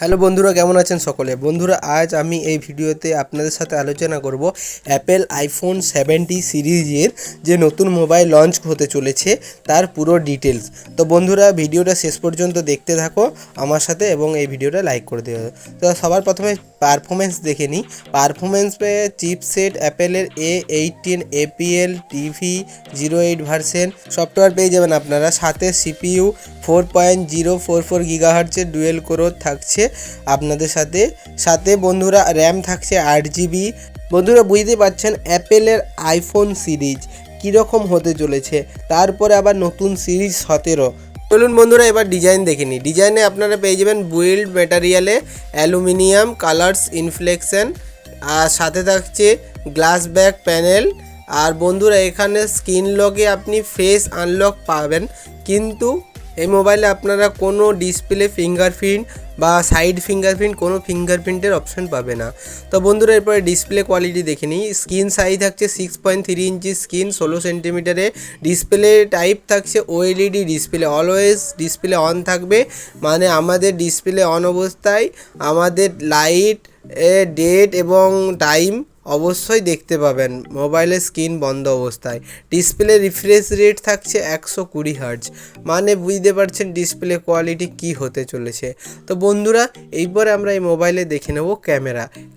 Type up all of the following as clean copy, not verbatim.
Hello বন্ধুরা, কেমন আছেন সকলে? বন্ধুরা, আজ আমি এই ভিডিওতে আপনাদের সাথে আলোচনা করব অ্যাপেল আইফোন 70 সিরিজের যে নতুন মোবাইল লঞ্চ হতে চলেছে তার পুরো ডিটেলস। তো বন্ধুরা, ভিডিওটা শেষ পর্যন্ত দেখতে থাকো আমার সাথে এবং এই ভিডিওটা লাইক করে দিও। তো সবার প্রথমে পারফরমেন্স দেখে নিই। পারফরমেন্স পেয়ে চিপসেট অ্যাপেলের A18 APL TV08 version software পেয়ে যাবেন আপনারা। সাথে CPU 4.044 গিগাহার্টজের ডুয়েল কোর থাকছে আপনাদের সাথে বন্ধুরা র্যাম থাকছে 8GB। বন্ধুরা, বুঝতে পারছেন অ্যাপেলের আইফোন সিরিজ কীরকম হতে চলেছে। তারপরে আবার নতুন সিরিজ 17। চলুন বন্ধুরা, এবার ডিজাইন দেখে নিই। ডিজাইনে আপনারা পেয়ে যাবেন বিল্ড ম্যাটেরিয়ালে অ্যালুমিনিয়াম কালার্স ইনফ্লেকশন, আর সাথে থাকছে গ্লাস ব্যাক প্যানেল। আর বন্ধুরা, এখানে স্ক্রিন লকে আপনি ফেস আনলক পাবেন, কিন্তু এই মোবাইলে আপনারা কোনো ডিসপ্লে ফিঙ্গারপ্রিন্ট বা সাইড ফিঙ্গারপ্রিন্ট কোনো ফিঙ্গারপ্রিন্টের অপশন পাবে না। তো বন্ধুরা, এরপরে ডিসপ্লে কোয়ালিটি দেখে নিই। স্ক্রিন সাইজ থাকছে 6.3 ইঞ্চি স্ক্রিন, 16 সেন্টিমিটারে। ডিসপ্লে টাইপ থাকছে OLED display, always display on থাকবে, মানে আমাদের ডিসপ্লে অন অবস্থায় আমাদের লাইট, ডেট এবং টাইম অবশ্যই দেখতে পাবেন মোবাইলের স্ক্রিন বন্ধ অবস্থায়। ডিসপ্লে রিফ্রেশ রেট থাকছে 120 হার্টজ, মানে বুঝতে পারছেন ডিসপ্লে কোয়ালিটি কি হতে চলেছে। তো বন্ধুরা, এইবারে আমরা এই মোবাইলে দেখে নেব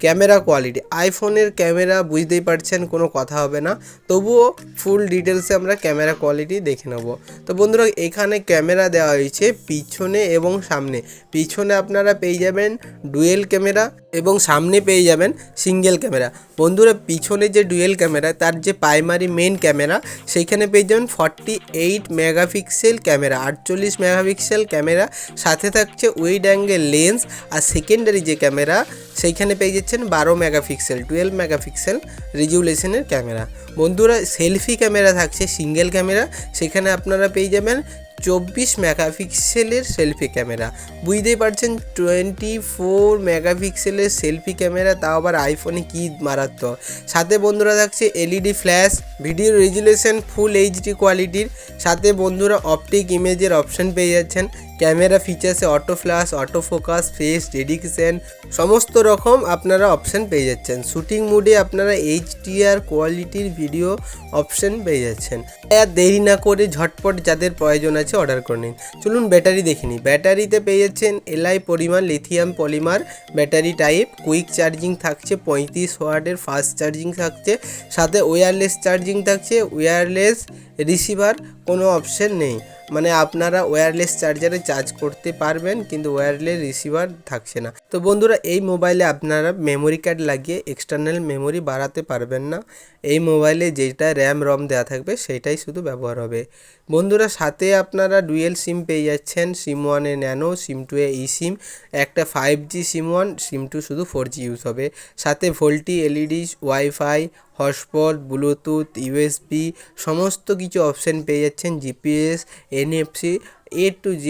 ক্যামেরা কোয়ালিটি। আইফোনের ক্যামেরা বুঝতেই পারছেন, কোনো কথা হবে না, তবুও ফুল ডিটেলসে আমরা ক্যামেরা কোয়ালিটি দেখে নেব। তো বন্ধুরা, এখানে ক্যামেরা দেওয়া হয়েছে পিছনে এবং সামনে। পিছনে আপনারা পেয়ে যাবেন ডুয়েল ক্যামেরা এবং সামনে পেয়ে যাবেন সিঙ্গেল ক্যামেরা। বন্ধুরা, পিছনে যে ডুয়েল ক্যামেরা তার যে প্রাইমারি মেন ক্যামেরা সেইখানে পেয়ে যাবেন 48 মেগাপিক্সেল ক্যামেরা, 48 মেগাপিক্সেল ক্যামেরা। সাথে থাকছে ওয়াইড অ্যাঙ্গেল লেন্স। আর সেকেন্ডারি যে ক্যামেরা সেইখানে পেয়ে যাচ্ছেন 12 মেগাপিক্সেল 12 মেগাপিক্সেল রেজুলেশনের ক্যামেরা। বন্ধুরা, সেলফি ক্যামেরা থাকছে সিঙ্গেল ক্যামেরা, সেখানে আপনারা পেয়ে যাবেন 24 মেগাপিক্সেলের সেলফি ক্যামেরা। বুঝতেই পারছেন 24 মেগাপিক্সেলের সেলফি ক্যামেরা, তাও আবার আইফোনে কি মারাত্মক। সাথে বন্ধুরা থাকছে LED flash, video resolution full HD কোয়ালিটির। সাথে বন্ধুরা অপটিক ইমেজের অপশন পেয়ে যাচ্ছেন। ক্যামেরা ফিচার্সে auto flash, auto focus, face dedication সমস্ত রকম আপনারা অপশন পেয়ে যাচ্ছেন। শ্যুটিং মুডে আপনারা HDR কোয়ালিটির ভিডিও অপশন পেয়ে যাচ্ছেন। আর দেরি না করে ঝটপট যাদের প্রয়োজন আছে অর্ডার করে নিন। চলুন ব্যাটারি দেখে নিই। ব্যাটারিতে পেয়ে যাচ্ছেন Li polymer lithium polymer battery type. Quick charging থাকছে 35 ওয়াটের, ফাস্ট চার্জিং থাকছে। সাথে ওয়্যারলেস চার্জিং থাকছে। ওয়্যারলেস রিসিভার কোনো অপশন নেই, মানে আপনারা ওয়্যারলেস চার্জারে চার্জ করতে পারবেন, কিন্তু ওয়্যারলেস রিসিভার থাকছে না। তো বন্ধুরা, এই মোবাইলে আপনারা মেমোরি কার্ড লাগিয়ে এক্সটার্নাল মেমোরি বাড়াতে পারবেন না। এই মোবাইলে যেটা র্যাম রম দেওয়া থাকবে সেটাই শুধু ব্যবহার হবে। বন্ধুরা, সাথে আপনারা ডুয়েল সিম পেয়ে যাচ্ছেন। সিম 1 ন্যানো, সিম 2 eSIM, একটা 5G সিম 1, সিম 2 শুধু 4G ইউজ হবে। সাথে VoLTE LED, wifi, hotspot, Bluetooth, USB সমস্ত কিছু অপশান পেয়ে যাচ্ছেন। GPS, NFC A to Z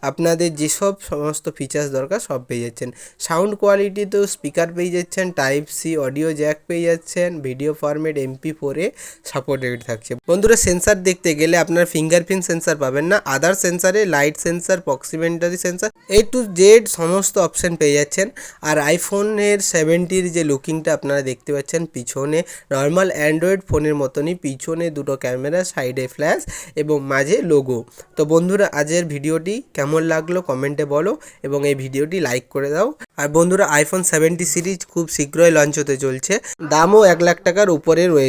আপনাদের যেসব সমস্ত ফিচার্স দরকার সব পেয়ে যাচ্ছেন। সাউন্ড কোয়ালিটি তো স্পিকার পেয়ে যাচ্ছেন, Type-C অডিও জ্যাক পেয়ে যাচ্ছেন, ভিডিও ফরম্যাট MP4 সাপোর্টেড থাকছে। বন্ধুরা, সেন্সার দেখতে গেলে আপনার ফিঙ্গারপ্রিন্ট সেন্সার পাবেন না, আদার সেন্সারে light sensor, proximity sensor A to Z সমস্ত অপশান পেয়ে যাচ্ছেন। আর আইফোনের 70-র যে লুকিংটা আপনারা দেখতে পাচ্ছেন, পিছনে নর্মাল অ্যান্ড্রয়েড ফোনের মতনই পিছনে দুটো ক্যামেরা, সাইডে ফ্ল্যাশ এবং মাঝে লোগো। তো বন্ধুরা, আজকের ভিডিওটি কেমন লাগলো কমেন্টে বলো এবং এই ভিডিওটি লাইক করে দাও। আর বন্ধুরা, আইফোন 70 সিরিজ খুব শীঘ্রই লঞ্চ হতে চলছে, দামও 1 লাখ টাকার উপরে রয়েছে।